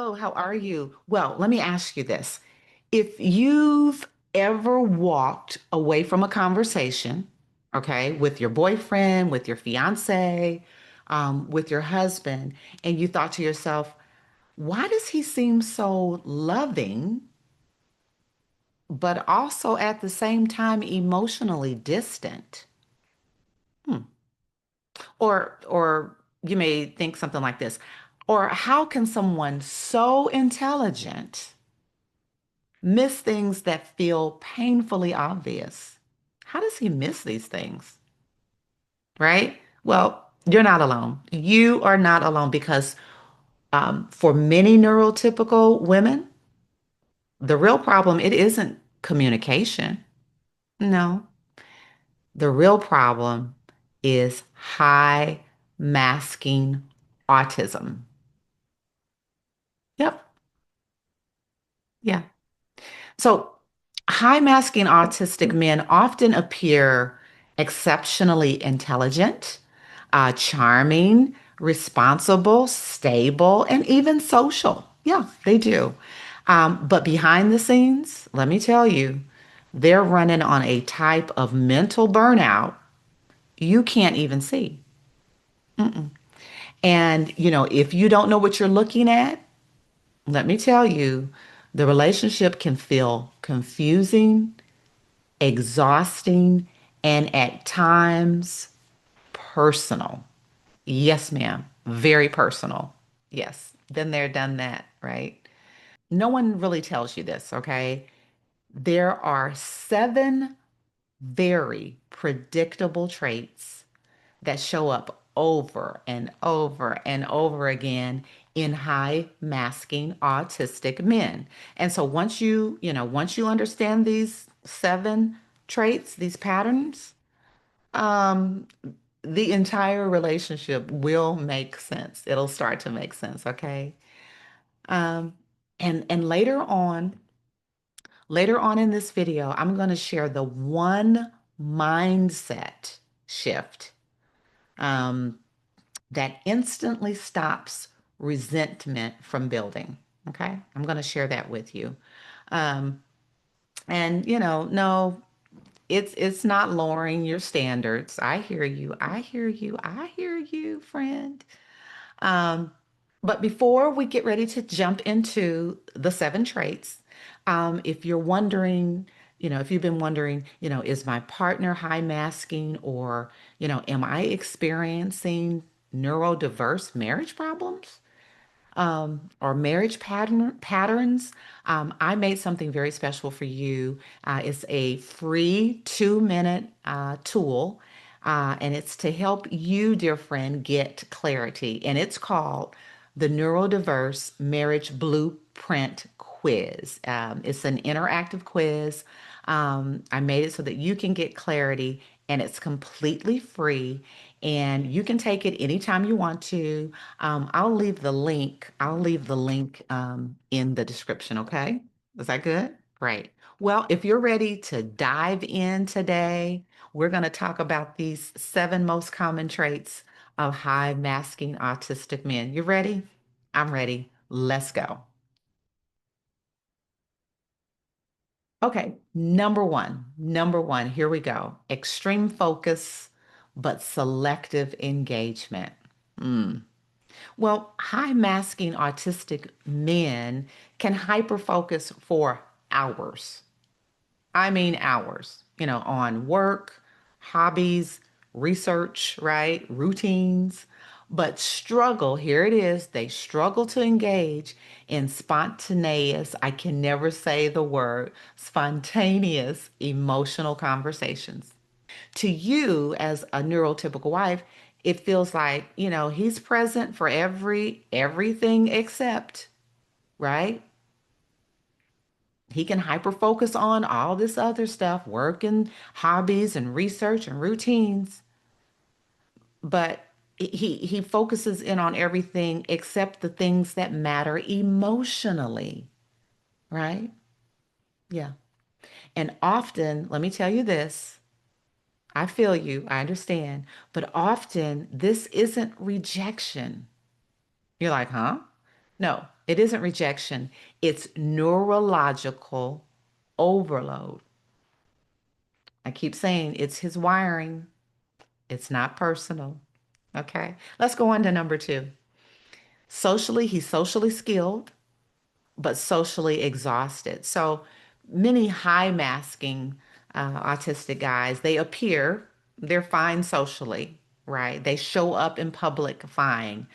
Hello, how are you? Well, let me ask you this. If you've ever walked away from a conversation, okay, with your boyfriend, with your fiance, with your husband, and you thought to yourself, why does he seem so loving, but also at the same time emotionally distant? Hmm. Or you may think something like this. Or how can someone so intelligent miss things that feel painfully obvious? How does he miss these things? Right? Well, you're not alone. You are not alone because for many neurotypical women, the real problem, it isn't communication. No, the real problem is high masking autism. Yep. Yeah. So, high masking autistic men often appear exceptionally intelligent, charming, responsible, stable, and even social. Yeah, they do. But behind the scenes, let me tell you, they're running on a type of mental burnout you can't even see. Mm-mm. And, if you don't know what you're looking at, let me tell you, the relationship can feel confusing, exhausting, and at times personal. Yes, ma'am. Very personal. Yes. Been there, done that, right? No one really tells you this, okay? There are seven very predictable traits that show up over and over and over again in high masking autistic men. And so once you understand these seven traits, these patterns, um, the entire relationship will make sense. It'll start to make sense, okay? Um, and later on in this video, I'm going to share the one mindset shift um, that instantly stops resentment from building. Okay. I'm going to share that with you. Um, and no, it's not lowering your standards. I hear you. I hear you. I hear you, friend. Um, but before we get ready to jump into the seven traits, if you're wondering, if you've been wondering, is my partner high masking or, am I experiencing neurodiverse marriage problems? Or marriage patterns, I made something very special for you. It's a free 2-minute tool, and it's to help you, dear friend, get clarity. And it's called the Neurodiverse Marriage Blueprint Quiz. It's an interactive quiz. I made it so that you can get clarity, and it's completely free. And you can take it anytime you want to. I'll leave the link. I'll leave the link in the description, okay? Is that good? Great. Well, if you're ready to dive in today, we're going to talk about these seven most common traits of high masking autistic men. You ready? I'm ready. Let's go. Okay, number one, here we go. Extreme focus, but selective engagement. Mm. Well, high masking autistic men can hyperfocus for hours. I mean, hours, on work, hobbies, research, right? Routines, but struggle, here it is, they struggle to engage in spontaneous, I can never say the word, spontaneous emotional conversations. To you as a neurotypical wife, it feels like, he's present for everything except, right? He can hyper focus on all this other stuff, work and hobbies and research and routines, but he focuses in on everything except the things that matter emotionally, right? Yeah. And often, let me tell you this, I feel you, I understand, but often this isn't rejection. You're like, huh? No, it isn't rejection. It's neurological overload. I keep saying it's his wiring. It's not personal. Okay. Let's go on to number two. Socially, he's socially skilled, but socially exhausted. So many high masking autistic guys, they're fine socially, right? They show up in public fine.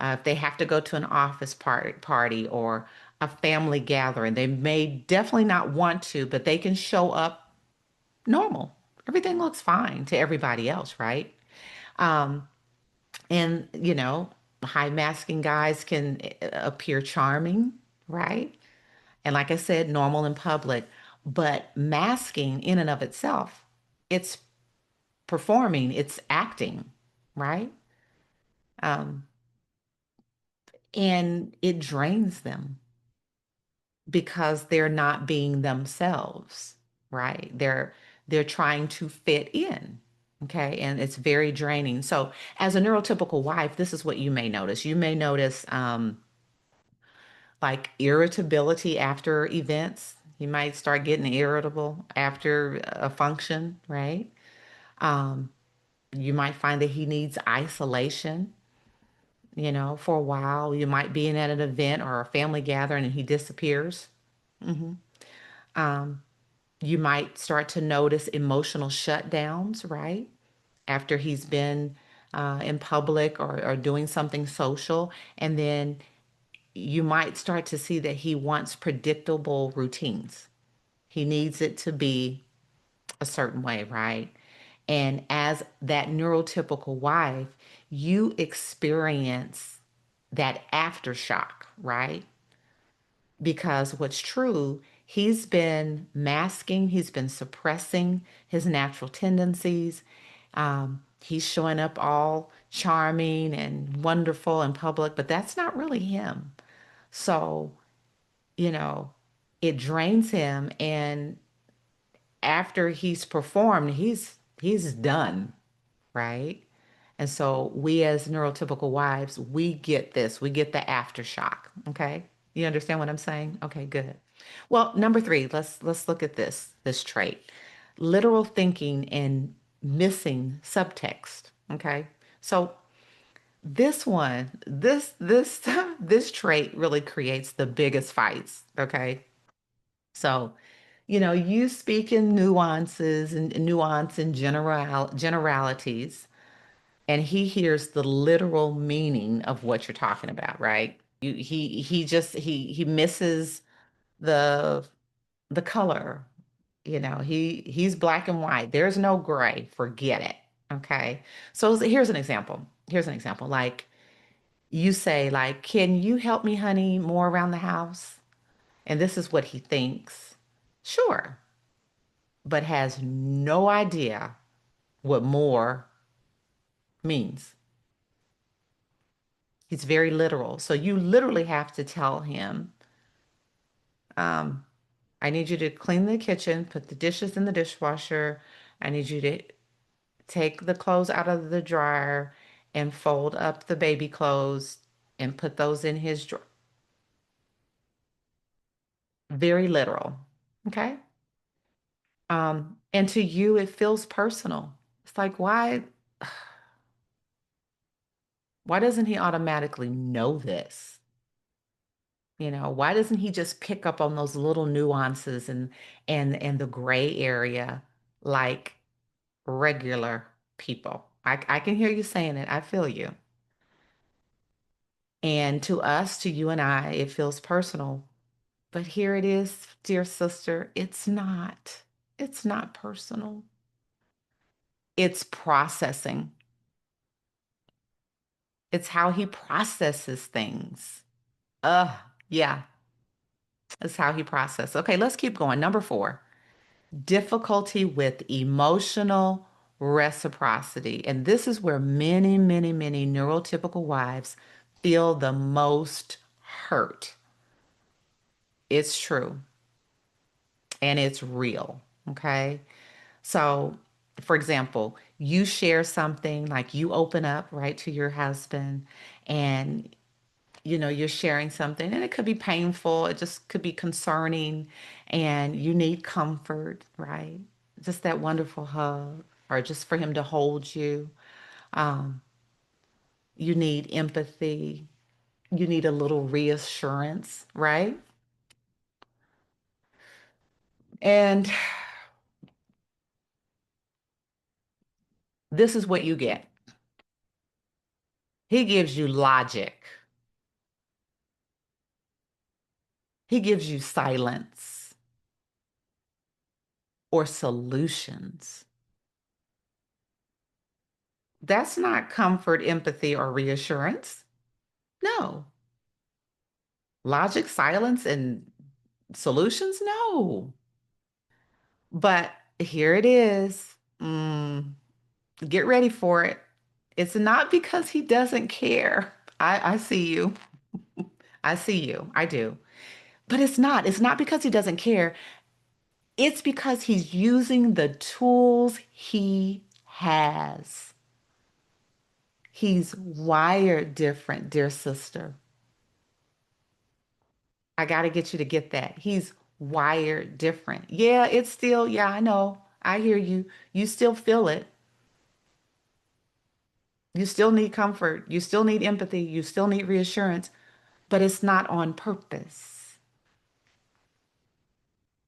If they have to go to an office party or a family gathering, they may definitely not want to, but they can show up normal. Everything looks fine to everybody else, right? Um, and, high masking guys can appear charming, right? And like I said, normal in public. But masking in and of itself, it's performing, it's acting, right? Um, and it drains them because they're not being themselves, right? They're trying to fit in. Okay. And it's very draining. So as a neurotypical wife, this is what you may notice. You may notice like irritability after events. You might start getting irritable after a function, right? Um, you might find that he needs isolation, for a while. You might be in at an event or a family gathering and he disappears. hmm Um, you might start to notice emotional shutdowns, right? After he's been in public or doing something social. And then you might start to see that he wants predictable routines. He needs it to be a certain way, right? And as that neurotypical wife, you experience that aftershock, right? Because what's true, he's been masking, he's been suppressing his natural tendencies. He's showing up all charming and wonderful in public, but that's not really him. So, you know, it drains him. And after he's performed, he's done, right? And so we as neurotypical wives, we get this. We get the aftershock. Okay. You understand what I'm saying? Okay, good. Well, number three, let's look at this trait. Literal thinking and missing subtext. Okay. So this one, this this trait really creates the biggest fights. Okay. So, you speak in nuances and nuance and generalities, and he hears the literal meaning of what you're talking about, right? He misses the the color. He's black and white. There's no gray. Forget it. Okay. So here's an example. Here's an example. Like you say, like, can you help me, honey, more around the house? And this is what he thinks. Sure, but has no idea what more means. He's very literal. So you literally have to tell him, um, I need you to clean the kitchen, put the dishes in the dishwasher. I need you to take the clothes out of the dryer and fold up the baby clothes and put those in his drawer. Very literal. Okay. And to you, it feels personal. It's like, why doesn't he automatically know this? Why doesn't he just pick up on those little nuances and the gray area like regular people? I can hear you saying it. I feel you. And to us, to you and I, it feels personal. But here it is, dear sister, it's not. It's not personal. It's processing. It's how he processes things. Yeah, it's how he processes. Okay, let's keep going. Number four. Difficulty with emotional reciprocity. And this is where many, many, many neurotypical wives feel the most hurt. It's true and it's real. Okay. So, for example, you share something like you open up right to your husband and you're sharing something and it could be painful, it just could be concerning, and you need comfort, right? Just that wonderful hug, or just for him to hold you. Um, you need empathy, you need a little reassurance, right? And this is what you get. He gives you logic, he gives you silence or solutions. That's not comfort, empathy, or reassurance. No. Logic, silence, and solutions? No. But here it is. Get ready for it. It's not because he doesn't care. I see you. I see you. I do. But it's not. It's not because he doesn't care. It's because he's using the tools he has. He's wired different, dear sister. I got to get you to get that. He's wired different. Yeah, it's still, yeah, I know. I hear you. You still feel it. You still need comfort. You still need empathy. You still need reassurance, but it's not on purpose.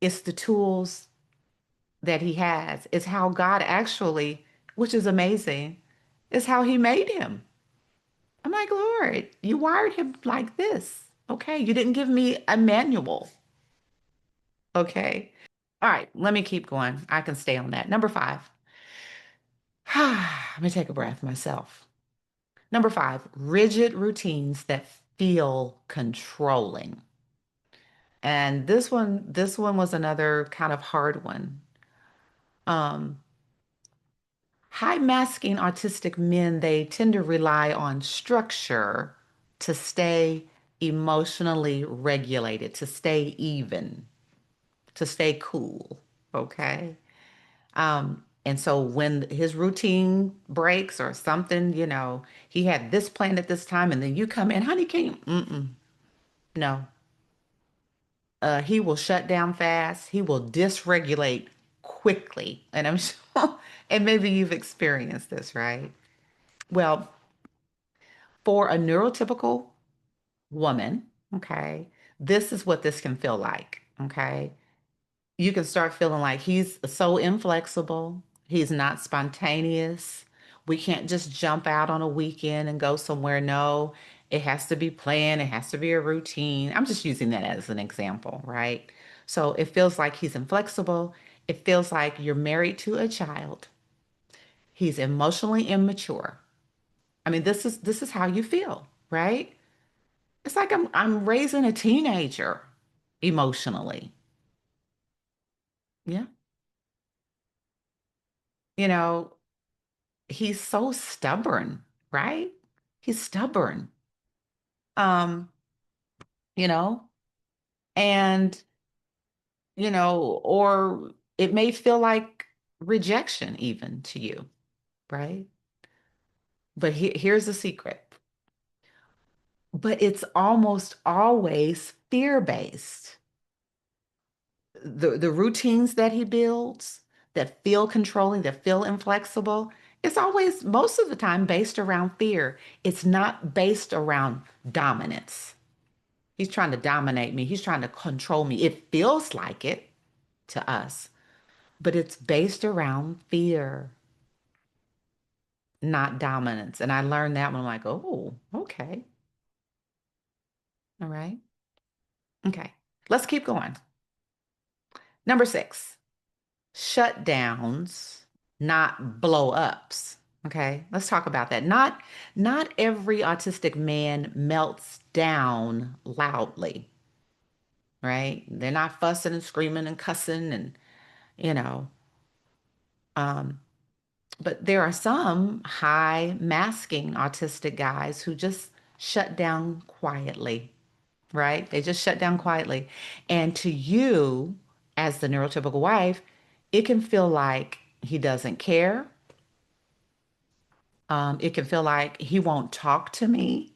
It's the tools that he has. It's how God actually, which is amazing, is how he made him. I'm like, Lord, you wired him like this. Okay. You didn't give me a manual. Okay. All right. Let me keep going. I can stay on that. Number five. Let me take a breath myself. Number five, rigid routines that feel controlling. And this one was another kind of hard one. Um, High masking autistic men, they tend to rely on structure to stay emotionally regulated, to stay even, to stay cool. Okay. And so when his routine breaks or something, he had this plan at this time, and then you come in, honey, can you? No. He will shut down fast. He will dysregulate quickly. And I'm sure, and maybe you've experienced this, right? Well, for a neurotypical woman, okay, this is what this can feel like, okay? You can start feeling like he's so inflexible. He's not spontaneous. We can't just jump out on a weekend and go somewhere. No, it has to be planned. It has to be a routine. I'm just using that as an example, right? So it feels like he's inflexible. It feels like you're married to a child. He's emotionally immature. I mean, this is how you feel, right? It's like I'm raising a teenager emotionally. Yeah. You know, he's so stubborn, right? He's stubborn. Um, you know, and or it may feel like rejection even to you, right? But here's the secret. But it's almost always fear-based. The routines that he builds that feel controlling, that feel inflexible, it's always most of the time based around fear. It's not based around dominance. He's trying to dominate me. He's trying to control me. It feels like it to us, but it's based around fear, not dominance. And I learned that when I'm like, oh, okay. All right. Okay. Let's keep going. Number six, shutdowns, not blow ups. Okay. Let's talk about that. Not every autistic man melts down loudly, right? They're not fussing and screaming and cussing and, you know, um, but there are some high masking autistic guys who just shut down quietly, right? They just shut down quietly. And to you, as the neurotypical wife, it can feel like he doesn't care. It can feel like he won't talk to me.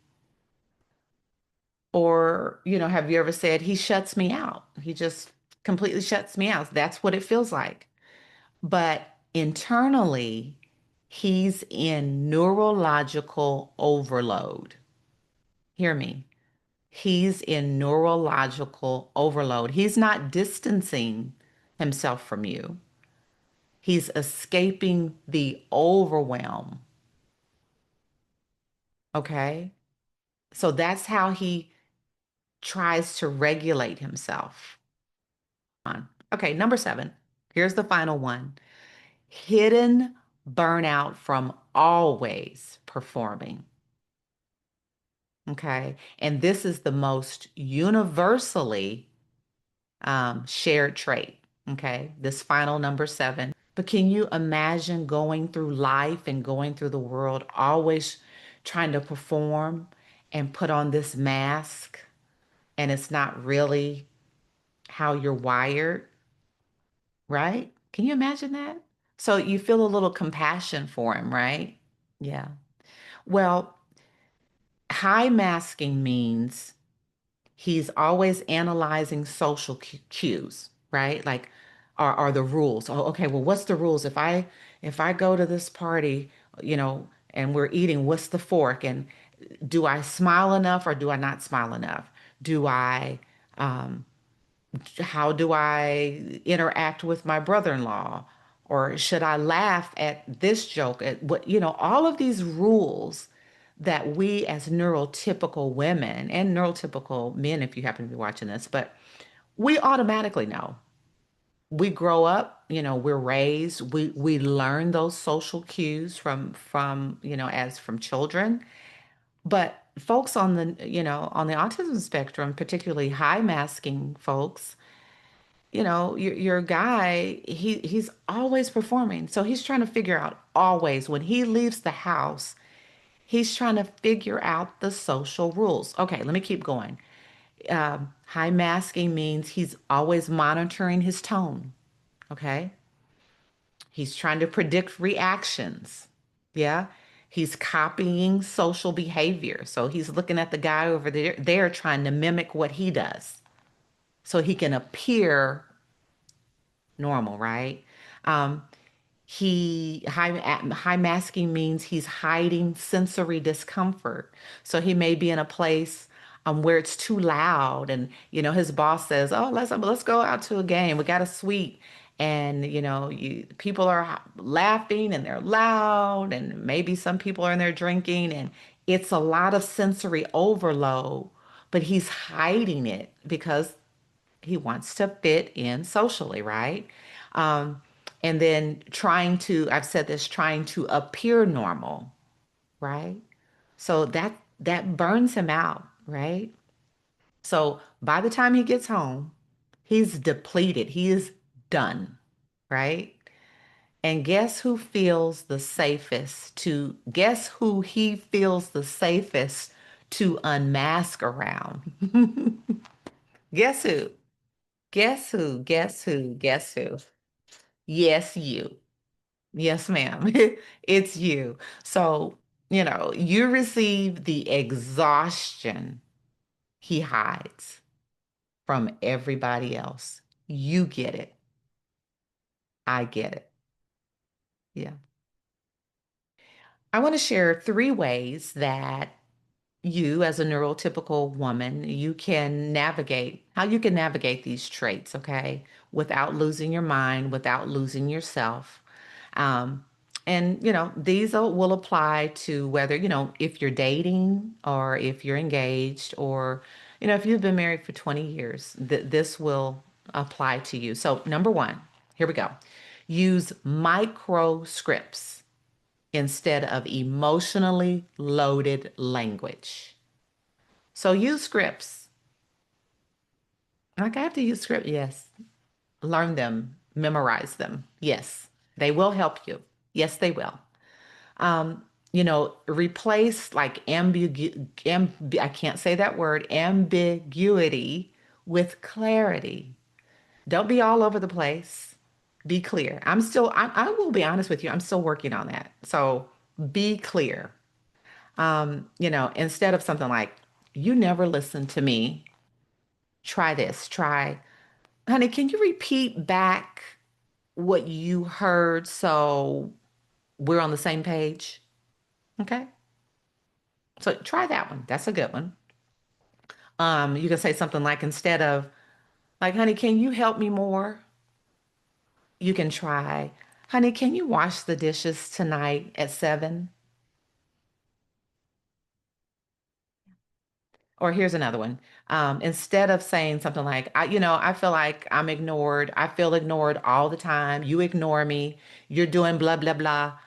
Or, have you ever said, he shuts me out? He just completely shuts me out. That's what it feels like. But internally, he's in neurological overload. Hear me. He's in neurological overload. He's not distancing himself from you. He's escaping the overwhelm. Okay. So that's how he tries to regulate himself. Okay, number 7. Here's the final one. Hidden burnout from always performing. Okay. And this is the most universally shared trait. Okay. This final number 7. But can you imagine going through life and going through the world, always trying to perform and put on this mask, and it's not really how you're wired, right? Can you imagine that? So you feel a little compassion for him, right? Yeah. Well, high masking means he's always analyzing social cues, right? Like, are the rules? Oh, okay. Well, what's the rules? If I go to this party, and we're eating, what's the fork? And do I smile enough or do I not smile enough? Do I um, how do I interact with my brother-in-law? Or should I laugh at this joke? At what, all of these rules that we as neurotypical women and neurotypical men, if you happen to be watching this, but we automatically know. We grow up, we're raised, we learn those social cues from as from children. But folks on the autism spectrum, particularly high masking folks, your guy, he's always performing. So he's trying to figure out always when he leaves the house, he's trying to figure out the social rules. Okay, let me keep going. High masking means he's always monitoring his tone. Okay. He's trying to predict reactions. Yeah. He's copying social behavior. So he's looking at the guy over there trying to mimic what he does so he can appear normal, right? Um, high masking means he's hiding sensory discomfort. So he may be in a place where it's too loud, and his boss says, "Oh, let's go out to a game. We got a suite." And people are laughing and they're loud, and maybe some people are in there drinking, and it's a lot of sensory overload, but he's hiding it because he wants to fit in socially, right? Um, and then I've said this, trying to appear normal, right? So that burns him out, right? So by the time he gets home, he's depleted. He is done, right? And guess who he feels the safest to unmask around? Guess who? Guess who? Guess who? Guess who? Yes, you. Yes, ma'am. It's you. So, you receive the exhaustion he hides from everybody else. You get it. I get it. Yeah. I want to share 3 ways that you, as a neurotypical woman, how you can navigate these traits, okay, without losing your mind, without losing yourself. Um, and, will apply to whether, if you're dating or if you're engaged or, if you've been married for 20 years, this will apply to you. So, number 1, here we go. Use micro scripts instead of emotionally loaded language. So use scripts. Like, I have to use script. Yes. Learn them, memorize them. Yes. They will help you. Yes, they will. Replace like I can't say that word, ambiguity with clarity. Don't be all over the place. Be clear. I will be honest with you. I'm still working on that. So be clear. Instead of something like, You never listen to me. Try this. Try, honey, can you repeat back what you heard so we're on the same page? Okay. So try that one. That's a good one. You can say something like instead of like, honey, can you help me more? You can try, honey, can you wash the dishes tonight at 7? Or here's another one. Instead of saying something like, I feel like I'm ignored. I feel ignored all the time. You ignore me. You're doing blah, blah, blah.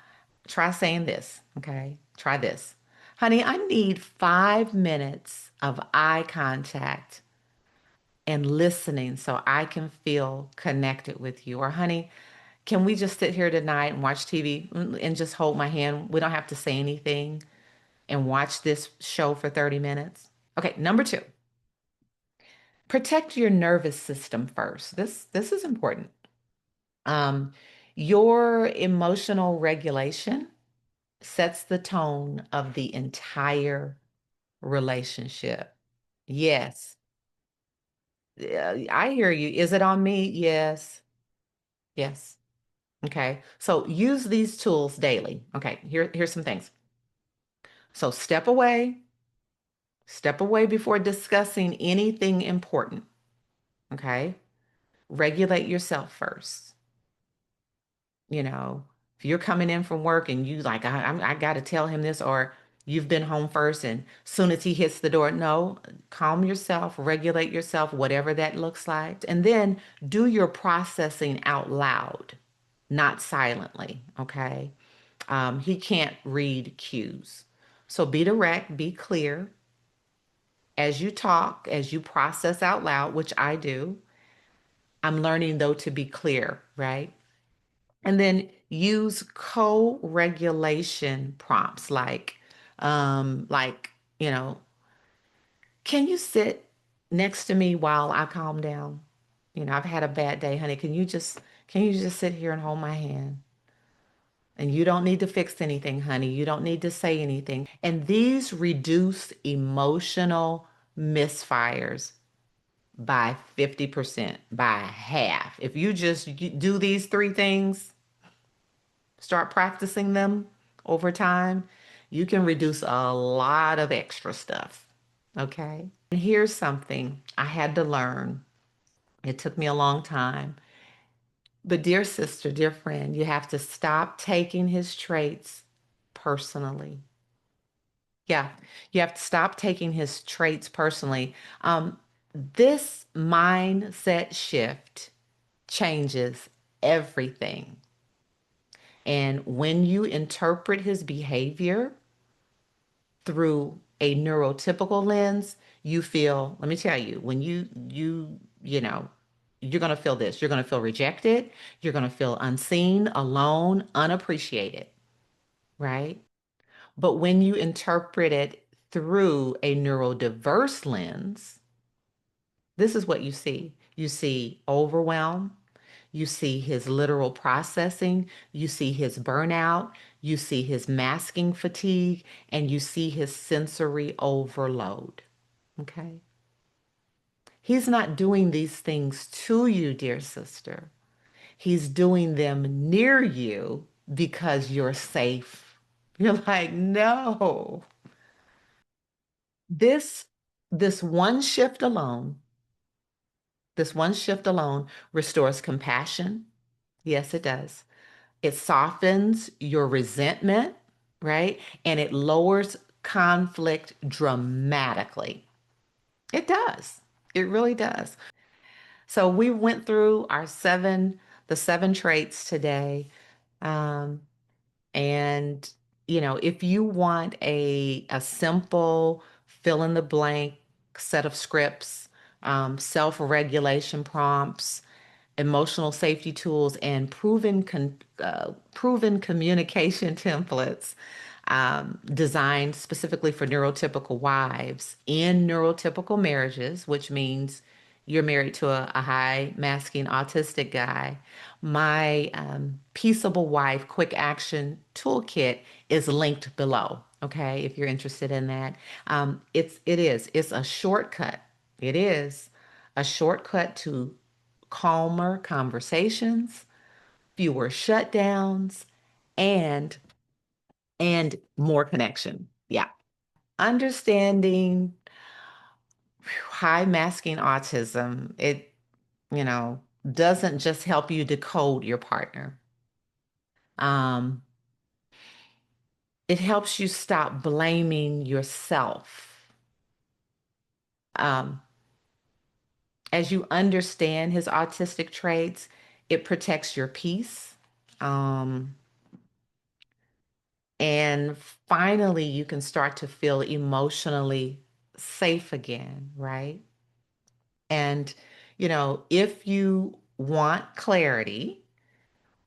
Try saying this. Okay. Try this. Honey, I need 5 minutes of eye contact and listening so I can feel connected with you. Or, honey, can we just sit here tonight and watch TV and just hold my hand? We don't have to say anything and watch this show for 30 minutes. Okay, number two, protect your nervous system first. This is important. Um, your emotional regulation sets the tone of the entire relationship. Yes. I hear you. Is it on me? Yes. Yes. Okay. So use these tools daily. Okay. Here's some things. So step away before discussing anything important. Okay. Regulate yourself first. You know, if you're coming in from work and you like, I got to tell him this, or you've been home first and soon as he hits the door, no, calm yourself, regulate yourself, whatever that looks like. And then do your processing out loud, not silently. Okay. He can't read cues. So be direct, be clear as you talk, as you process out loud, which I do. I'm learning though to be clear, right? And then use co-regulation prompts like, you know, can you sit next to me while I calm down? I've had a bad day, honey. Can you just sit here and hold my hand? And you don't need to fix anything, honey. You don't need to say anything. And these reduce emotional misfires by 50%, by half. If you just do these three things, start practicing them over time, you can reduce a lot of extra stuff. Okay. And here's something I had to learn. It took me a long time. But, dear sister, dear friend, you have to stop taking his traits personally. Yeah, you have to stop taking his traits personally. This mindset shift changes everything. And when you interpret his behavior through a neurotypical lens, you feel, let me tell you, when you're going to feel this. You're going to feel rejected. You're going to feel unseen, alone, unappreciated, right? But when you interpret it through a neurodiverse lens, this is what you see. You see overwhelm. You see his literal processing. You see his burnout. You see his masking fatigue. And you see his sensory overload. Okay. He's not doing these things to you, dear sister. He's doing them near you because you're safe. You're like, no. This this one shift alone, this one shift alone restores compassion. Yes, it does. It softens your resentment, right? And it lowers conflict dramatically. It does. It really does. So we went through the 7 traits today. Um, And, if you want a simple fill in the blank set of scripts, self-regulation prompts, emotional safety tools, and proven communication templates designed specifically for neurotypical wives in neurotypical marriages, which means you're married to a high masking autistic guy. My Peaceable Wife Quick Action Toolkit is linked below. Okay, if you're interested in that. It's a shortcut. It is a shortcut to calmer conversations, fewer shutdowns, and more connection. Yeah. Understanding high masking autism, it, you know, doesn't just help you decode your partner. Um, it helps you stop blaming yourself. Um, as you understand his autistic traits, it protects your peace. Um, and finally, you can start to feel emotionally safe again, right? And, if you want clarity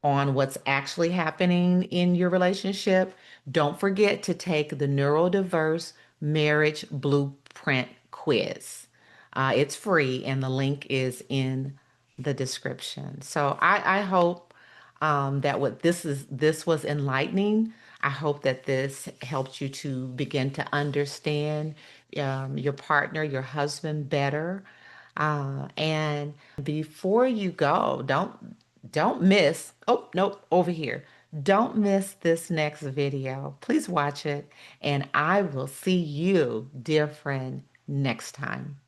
on what's actually happening in your relationship, don't forget to take the Neurodiverse Marriage Blueprint quiz. It's free, and the link is in the description. So I hope that what this was enlightening. I hope that this helped you to begin to understand your partner, your husband better. And before you go, don't miss. Oh, nope, over here. Don't miss this next video. Please watch it, and I will see you, dear friend, next time.